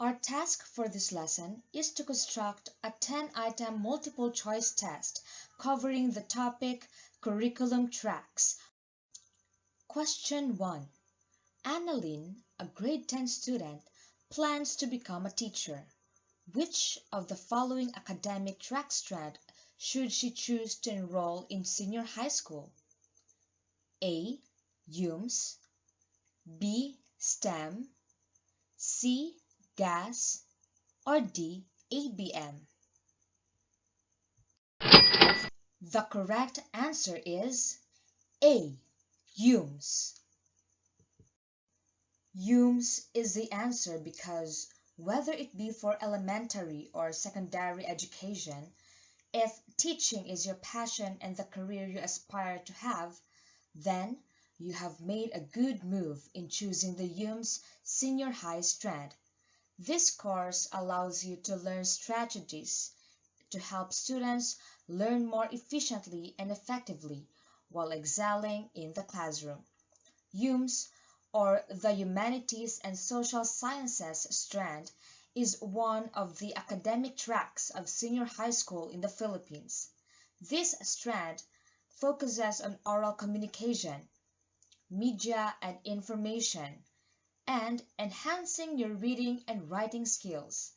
Our task for this lesson is to construct a 10-item multiple choice test covering the topic curriculum tracks. Question 1. Analyn, a grade 10 student, plans to become a teacher. Which of the following academic track-strand should she choose to enroll in senior high school? A. UMS, B. STEM, C. Gas, or D. ABM? The correct answer is A. UMS. UMS is the answer because whether it be for elementary or secondary education, if teaching is your passion and the career you aspire to have, then you have made a good move in choosing the UMS Senior High Strand. This course allows you to learn strategies to help students learn more efficiently and effectively while excelling in the classroom. UMS, or the Humanities and Social Sciences strand, is one of the academic tracks of senior high school in the Philippines. This strand focuses on oral communication, media and information, and enhancing your reading and writing skills.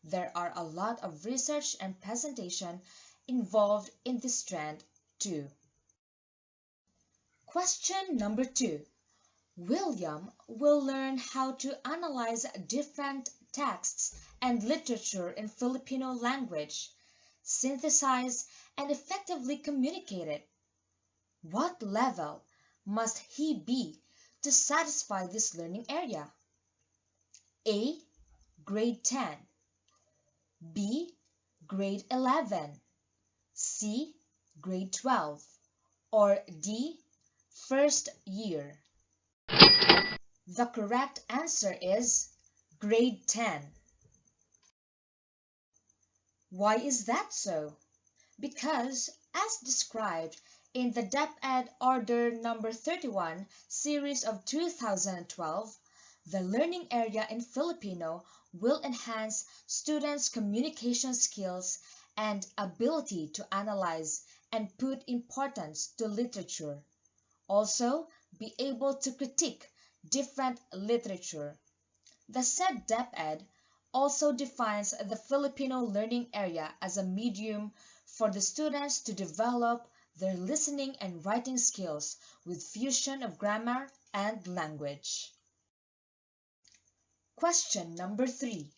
There are a lot of research and presentation involved in this strand too. Question number 2. William will learn how to analyze different texts and literature in Filipino language, synthesize, and effectively communicate it. What level must he be to satisfy this learning area? A. Grade 10, B. Grade 11, C. Grade 12, or D. First year? The correct answer is grade 10. Why is that so? Because, as described in the DepEd Order Number 31 series of 2012, the learning area in Filipino will enhance students' communication skills and ability to analyze and put importance to literature. Also, be able to critique different literature. The said DepEd also defines the Filipino learning area as a medium for the students to develop their listening and writing skills with fusion of grammar and language. Question number 3.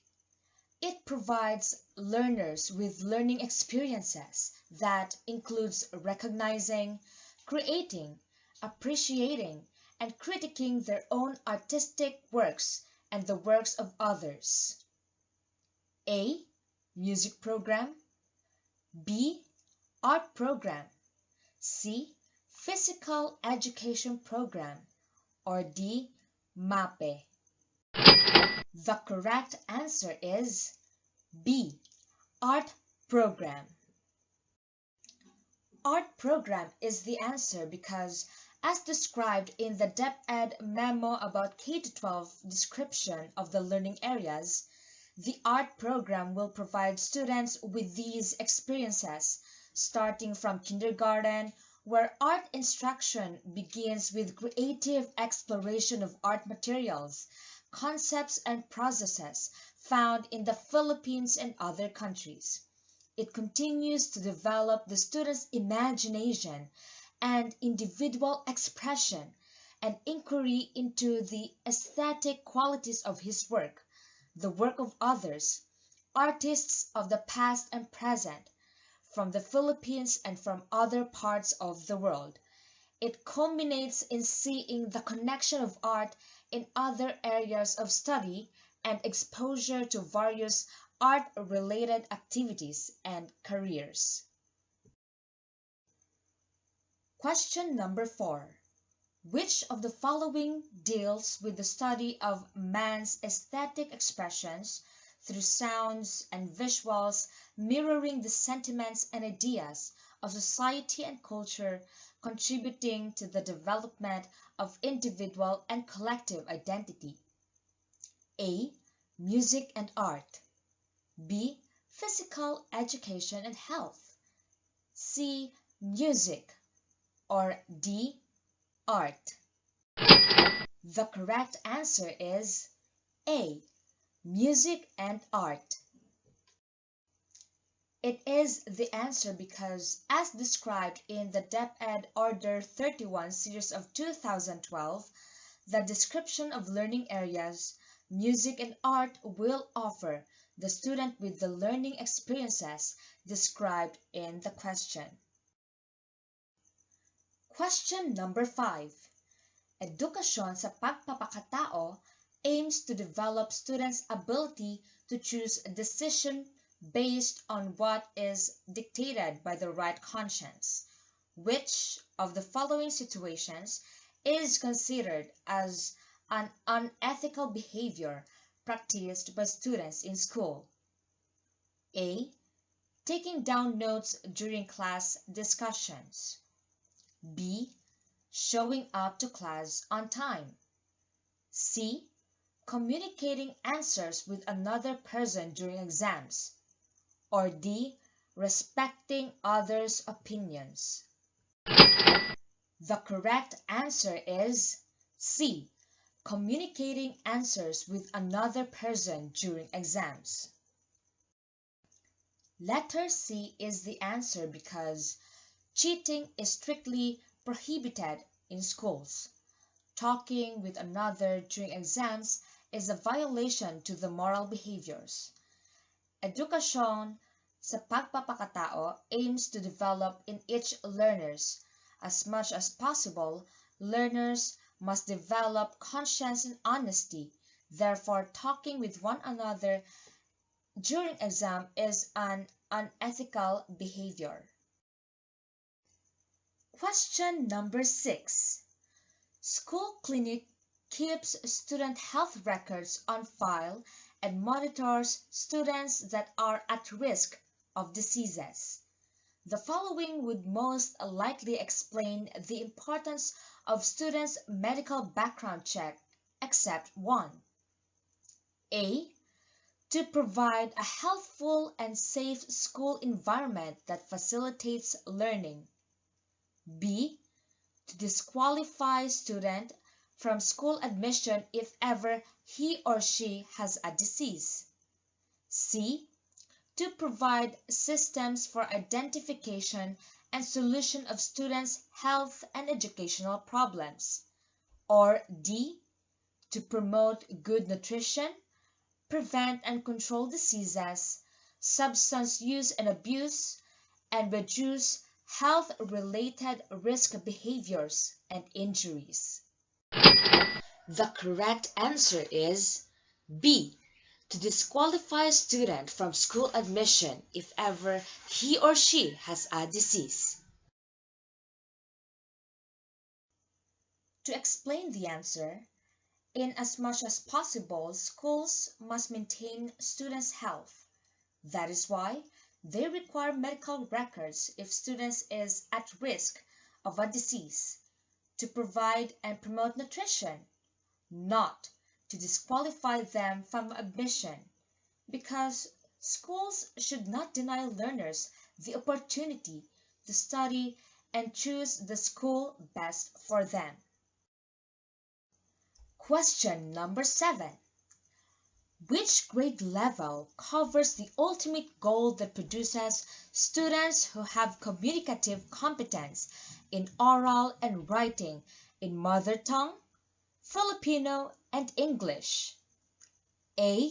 It provides learners with learning experiences that includes recognizing, creating, appreciating, and critiquing their own artistic works and the works of others. A. Music program, B. Art program, C. Physical education program, or D. MAPE? The correct answer is B. Art program. Art program is the answer because, as described in the DepEd memo about K-12 description of the learning areas, the art program will provide students with these experiences, starting from kindergarten, where art instruction begins with creative exploration of art materials, concepts and processes found in the Philippines and other countries. It continues to develop the student's imagination and individual expression and inquiry into the aesthetic qualities of his work, the work of others, artists of the past and present, from the Philippines and from other parts of the world. It culminates in seeing the connection of art in other areas of study and exposure to various art-related activities and careers. Question number 4. Which of the following deals with the study of man's aesthetic expressions through sounds and visuals mirroring the sentiments and ideas of society and culture, contributing to the development of individual and collective identity? A. music and art. B. Physical education and health. C. Music. Or D. Art. The correct answer is A. Music and art. It is the answer because, as described in the DepEd Order 31 series of 2012, the description of learning areas, music and art will offer the student with the learning experiences described in the question. Question number 5. Edukasyon sa Pagpapakatao aims to develop students' ability to choose a decision based on what is dictated by the right conscience. Which of the following situations is considered as an unethical behavior practiced by students in school? A. Taking down notes during class discussions. B. Showing up to class on time. C. Communicating answers with another person during exams. Or D. Respecting others' opinions. The correct answer is C. Communicating answers with another person during exams. Letter C is the answer because cheating is strictly prohibited in schools. Talking with another during exams is a violation to the moral behaviors. Edukasyon sa Pagpapakatao aims to develop in each learners. As much as possible, learners must develop conscience and honesty. Therefore, talking with one another during exam is an unethical behavior. Question number 6. School clinic keeps student health records on file and monitors students that are at risk of diseases. The following would most likely explain the importance of students' medical background check, except one. A. To provide a healthful and safe school environment that facilitates learning. B. To disqualify student from school admission if ever he or she has a disease. C. To provide systems for identification and solution of students' health and educational problems. Or D. To promote good nutrition, prevent and control diseases, substance use and abuse, and reduce health-related risk behaviors and injuries. The correct answer is B. To disqualify a student from school admission if ever he or she has a disease. To explain the answer, in as much as possible, schools must maintain students' health. That is why they require medical records if students is at risk of a disease, to provide and promote nutrition, not to disqualify them from admission, because schools should not deny learners the opportunity to study and choose the school best for them. Question number 7. Which grade level covers the ultimate goal that produces students who have communicative competence in oral and writing in mother tongue, Filipino, and English? A.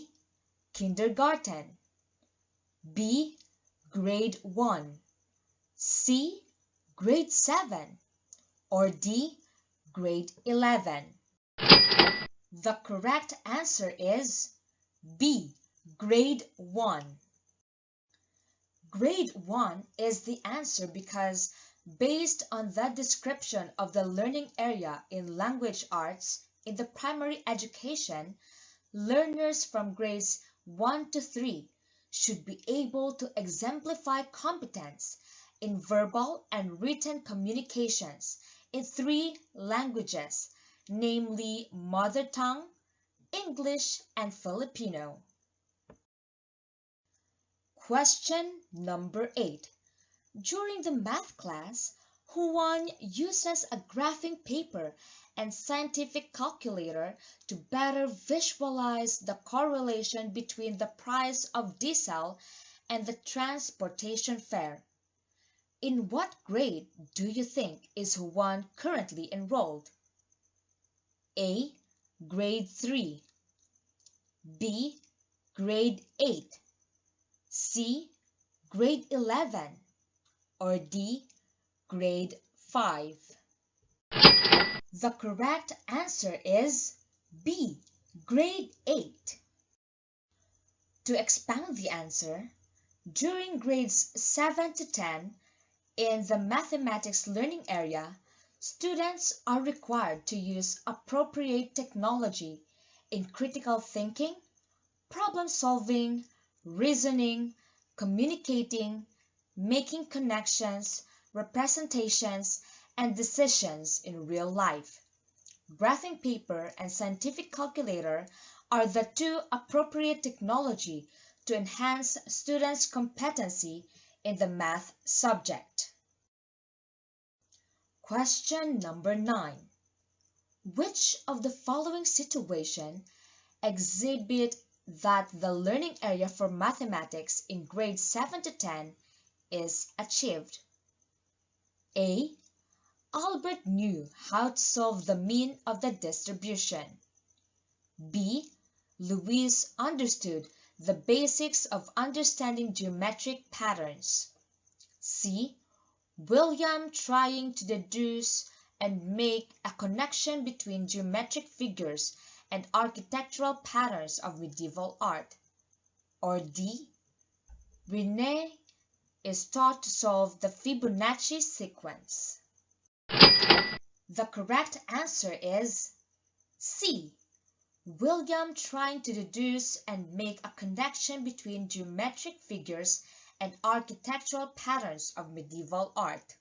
Kindergarten. B. Grade 1. C. Grade 7. Or D. Grade 11. The correct answer is B. Grade 1. Grade 1 is the answer because, based on the description of the learning area in language arts in the primary education, learners from grades 1 to 3 should be able to exemplify competence in verbal and written communications in 3 languages, namely mother tongue, English, and Filipino. Question number 8. During the math class, Juan uses a graphing paper and scientific calculator to better visualize the correlation between the price of diesel and the transportation fare. In what grade do you think is Juan currently enrolled? A. Grade 3, B. Grade 8, C. Grade 11, or D. Grade 5? The correct answer is B. Grade 8. To expound the answer, during grades 7 to 10, in the mathematics learning area, students are required to use appropriate technology in critical thinking, problem solving, reasoning, communicating, making connections, representations, and decisions in real life. Graphing paper and scientific calculator are the two appropriate technology to enhance students' competency in the math subject. Question number 9. Which of the following situation exhibit that the learning area for mathematics in grades 7 to 10 is achieved? A. Albert knew how to solve the mean of the distribution. B. Louise understood the basics of understanding geometric patterns. C. William trying to deduce and make a connection between geometric figures and architectural patterns of medieval art. Or D. Renee is taught to solve the Fibonacci sequence. The correct answer is C. William trying to deduce and make a connection between geometric figures and architectural patterns of medieval art.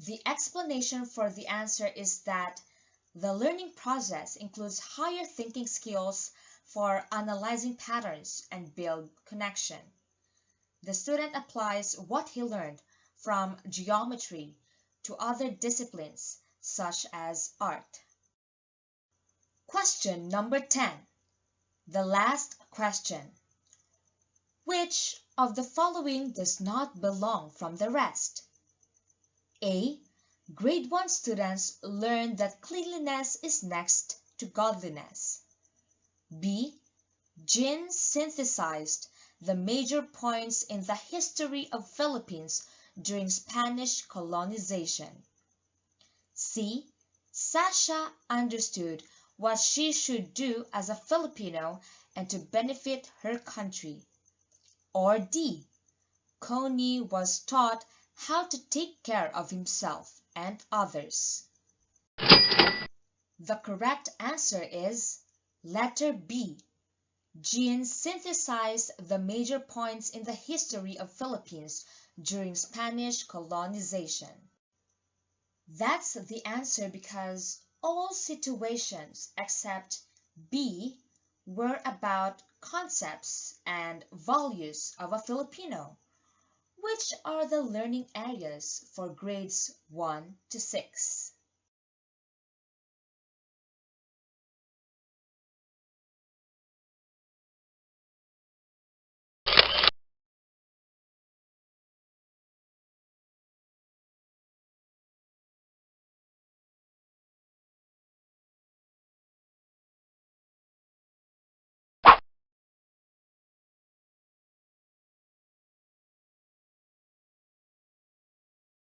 The explanation for the answer is that the learning process includes higher thinking skills for analyzing patterns and build connection. The student applies what he learned from geometry to other disciplines such as art. Question number 10. The last question. Which of the following does not belong from the rest? A. Grade 1 students learn that cleanliness is next to godliness. B. Jean synthesized the major points in the history of Philippines during Spanish colonization. C. Sasha understood what she should do as a Filipino and to benefit her country. Or D. Coney was taught how to take care of himself and others. The correct answer is letter B. Jean synthesized the major points in the history of Philippines during Spanish colonization. That's the answer because all situations except B were about concepts and values of a Filipino, which are the learning areas for grades 1 to 6.